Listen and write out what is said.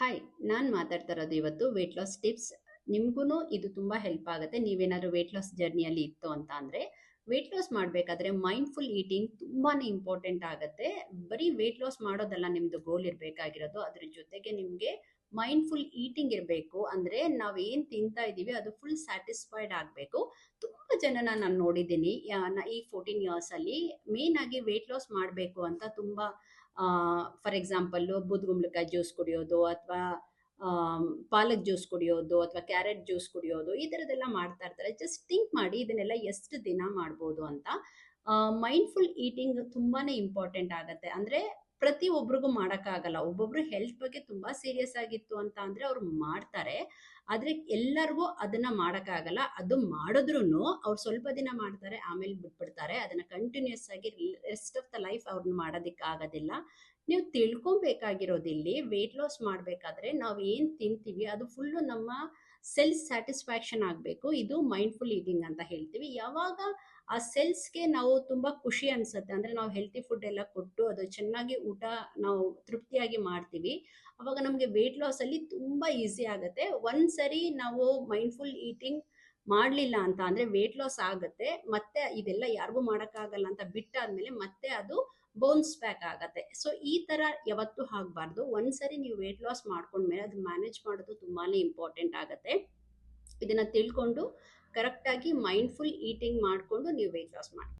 Hi, ನಾನು ಮಾತಾಡ್ತಾ ಇರೋದು ಇವತ್ತು ವೇಟ್ ಲಾಸ್ ಟಿಪ್ಸ್. ನಿಮ್ಗೂ ಇದು ತುಂಬ ಹೆಲ್ಪ್ ಆಗುತ್ತೆ. ನೀವೇನಾದ್ರು ವೇಟ್ ಲಾಸ್ ಜರ್ನಿಯಲ್ಲಿ ಇತ್ತು ಅಂತ ಅಂದರೆ, ವೇಟ್ ಲಾಸ್ ಮಾಡಬೇಕಾದ್ರೆ ಮೈಂಡ್ಫುಲ್ ಈಟಿಂಗ್ ತುಂಬಾ ಇಂಪಾರ್ಟೆಂಟ್ ಆಗುತ್ತೆ. ಬರೀ ವೇಟ್ ಲಾಸ್ ಮಾಡೋದಲ್ಲ ನಿಮ್ಮದು ಗೋಲ್ ಇರಬೇಕಾಗಿರೋದು, ಅದ್ರ ಜೊತೆಗೆ ನಿಮಗೆ ಮೈಂಡ್ಫುಲ್ ಈಟಿಂಗ್ ಇರಬೇಕು. ಅಂದರೆ ನಾವು ಏನು ತಿಂತಾ ಇದ್ದೀವಿ ಅದು ಫುಲ್ ಸ್ಯಾಟಿಸ್ಫೈಡ್ ಆಗಬೇಕು. ತುಂಬ ಜನನ ನಾನು ನೋಡಿದ್ದೀನಿ ಈ 14 ಇಯರ್ಸಲ್ಲಿ. ಮೇನ್ ಆಗಿ ವೇಟ್ ಲಾಸ್ ಮಾಡಬೇಕು ಅಂತ ತುಂಬ ಫಾರ್ ಎಕ್ಸಾಂಪಲ್ಲು ಬೂದ್ಗುಂಬಳಕಾಯಿ ಜ್ಯೂಸ್ ಕುಡಿಯೋದು, ಅಥವಾ ಪಾಲಕ್ ಜ್ಯೂಸ್ ಕುಡಿಯೋದು, ಅಥವಾ ಕ್ಯಾರೆಟ್ ಜ್ಯೂಸ್ ಕುಡಿಯೋದು, ಈ ಥರದ್ದೆಲ್ಲ ಮಾಡ್ತಾ ಇರ್ತಾರೆ. ಜಸ್ಟ್ ಥಿಂಕ್ ಮಾಡಿ ಇದನ್ನೆಲ್ಲ ಎಷ್ಟು ದಿನ ಮಾಡ್ಬೋದು ಅಂತ. ಮೈಂಡ್ಫುಲ್ ಈಟಿಂಗ್ ತುಂಬಾ ಇಂಪಾರ್ಟೆಂಟ್ ಆಗುತ್ತೆ. ಅಂದರೆ ಪ್ರತಿಯೊಬ್ಬರಿಗೂ ಮಾಡೋಕ್ಕಾಗಲ್ಲ. ಒಬ್ಬೊಬ್ರು ಹೆಲ್ತ್ ಬಗ್ಗೆ ತುಂಬ ಸೀರಿಯಸ್ ಆಗಿತ್ತು ಅಂತ ಅಂದರೆ ಅವ್ರು ಮಾಡ್ತಾರೆ. ಆದರೆ ಎಲ್ಲರಿಗೂ ಅದನ್ನು ಮಾಡೋಕ್ಕಾಗಲ್ಲ. ಅದು ಮಾಡಿದ್ರೂ ಅವ್ರು ಸ್ವಲ್ಪ ದಿನ ಮಾಡ್ತಾರೆ, ಆಮೇಲೆ ಬಿಟ್ಬಿಡ್ತಾರೆ. ಅದನ್ನು ಕಂಟಿನ್ಯೂಸ್ ಆಗಿ ರೆಸ್ಟ್ ಆಫ್ ದ ಲೈಫ್ ಅವ್ರನ್ನ ಮಾಡೋದಕ್ಕೆ ಆಗೋದಿಲ್ಲ. ನೀವು ತಿಳ್ಕೊಬೇಕಾಗಿರೋದಿಲ್ಲಿ ವೇಟ್ ಲಾಸ್ ಮಾಡಬೇಕಾದ್ರೆ ನಾವು ಏನು ತಿಂತೀವಿ ಅದು ಫುಲ್ಲು ನಮ್ಮ ಸೆಲ್ಸ್ ಸ್ಯಾಟಿಸ್ಫ್ಯಾಕ್ಷನ್ ಆಗಬೇಕು. ಇದು ಮೈಂಡ್ಫುಲ್ ಈಟಿಂಗ್ ಅಂತ ಹೇಳ್ತೀವಿ. ಯಾವಾಗ ಆ ಸೆಲ್ಸ್ಗೆ ನಾವು ತುಂಬ ಖುಷಿ ಅನಿಸುತ್ತೆ, ಅಂದರೆ ನಾವು ಹೆಲ್ತಿ ಫುಡ್ ಎಲ್ಲ ಕೊಟ್ಟು ಅದು ಚೆನ್ನಾಗಿ ಊಟ ನಾವು ತೃಪ್ತಿಯಾಗಿ ಮಾಡ್ತೀವಿ, ಅವಾಗ ನಮಗೆ ವೇಟ್ ಲಾಸಲ್ಲಿ ತುಂಬ ಈಸಿ ಆಗುತ್ತೆ. ಒಂದ್ಸರಿ ನಾವು ಮೈಂಡ್ಫುಲ್ ಈಟಿಂಗ್ ಮಾಡಲಿಲ್ಲ ಅಂತ ಅಂದರೆ ವೇಟ್ ಲಾಸ್ ಆಗುತ್ತೆ, ಮತ್ತೆ ಇದೆಲ್ಲ ಯಾರಿಗೂ ಮಾಡೋಕ್ಕಾಗಲ್ಲ ಅಂತ ಬಿಟ್ಟಾದ್ಮೇಲೆ ಮತ್ತೆ ಅದು ಬೌನ್ಸ್ ಬ್ಯಾಕ್ ಆಗತ್ತೆ. ಸೊ ಈ ಥರ ಯಾವತ್ತೂ ಆಗಬಾರ್ದು. ಒಂದ್ಸರಿ ನೀವು ವೇಟ್ ಲಾಸ್ ಮಾಡ್ಕೊಂಡ್ಮೇಲೆ ಅದು ಮ್ಯಾನೇಜ್ ಮಾಡೋದು ತುಂಬಾ ಇಂಪಾರ್ಟೆಂಟ್ ಆಗುತ್ತೆ. ಇದನ್ನು ತಿಳ್ಕೊಂಡು ಕರೆಕ್ಟಾಗಿ ಮೈಂಡ್ಫುಲ್ ಈಟಿಂಗ್ ಮಾಡಿಕೊಂಡು ನೀವು ವೇಟ್ ಲಾಸ್ ಮಾಡಿ.